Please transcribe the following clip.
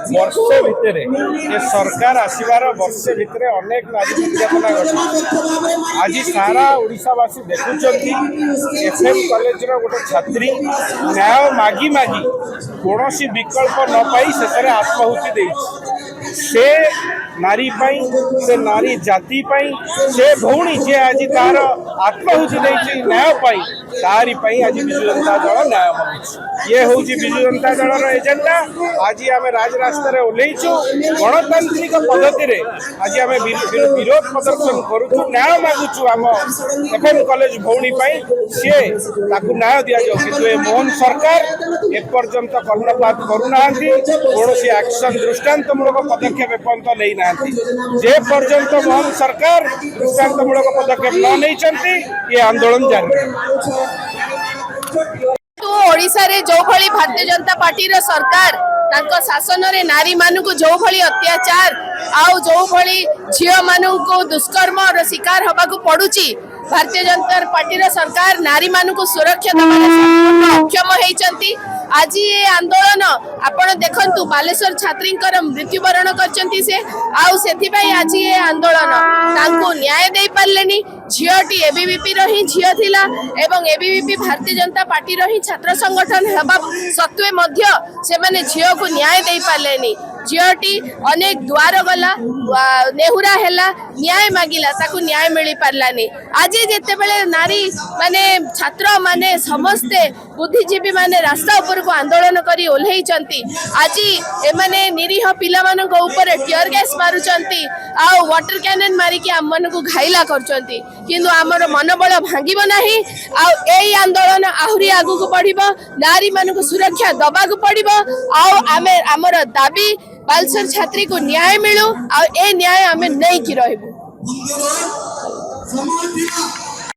वर्षे भितर ये सरकार आसबार वर्षे भितर अनेक नारी निर्यातना घटी आज सारा ओडिशावासी देखुं एफएम कॉलेज गोटे छात्री न्याय मागी मागी कौन विकल्प न पाई शेष आत्माहुति दे से नारी पाई से नारी जाति पाई से भौणी जे आज तार आत्माहुति दे न्याय पाई तारी पाई आज विजु जनता दल न्याय मांगुच ये हूँ विजु जनता दल एजेंडा आज आम राजरास्ता ओह्लैचु गणतांत्रिक पद्धति आज आम विरोध प्रदर्शन करुचु न्याय मागुचु आम एफएम कॉलेज भौणी सी न्याय दि जाऊ कि मोहन सरकार एपर्यंत कर्णपात करूना कौन एक्शन दृष्टान्तमूलक पदक्षेप एपर्यंत नहीं ना जे पर्यंत मोहन सरकार दृष्टान्तमूलक पदक्षेप न नहीं ये आंदोलन जारी ओडिशा रे जो भली भारतीय जनता पार्टी रो सरकार तांको शासन रे नारी मानू जो भली अत्याचार आउ जो भली झियो मानू दुष्कर्म रो शिकार हबा को पड़ुची भारतीय जनता पार्टी रो सरकार नारी मानू सुरक्षा दबारे अक्षम होइचंती आज ये आंदोलन आपण देखंतु बालेश्वर छात्रींकर मृत्युवरण करचंती से आउ सेथि पई आज ये आंदोलन तांको न्याय देई पारलेनी झियोटी एबीवीपी रही झियो थिला एवं एबीवीपी भारतीय जनता पार्टी रही छात्र संगठन हेबा सत्वे मध्य से माने झियो को न्याय देई पारलेनी झियोटी अनेक द्वार गला नेहुरा हैला न्याय मागिला ताकू न्याय मिली पारलानी आज जेते बेले नारी माने छात्र माने समस्ते बुद्धिजीवी माने रास्ता ऊपर को आंदोलन करी ओल्हेइचंती आज एमाने निरीह पिला मानक ऊपर टियर गैस मारुचंती आ वाटर कैनन मारी के हम मन को घाइला करचंती किंतु हमर मनोबल भांगिबो नाही आ एई आंदोलन आहुरी आगु को पड़िबो नारी मानक सुरक्षा दबा को पड़िबो आ आमे हमर दाबी बालेश्वर छात्री को न्याय मिलू आ ए न्याय हमें नहीं की रहबो।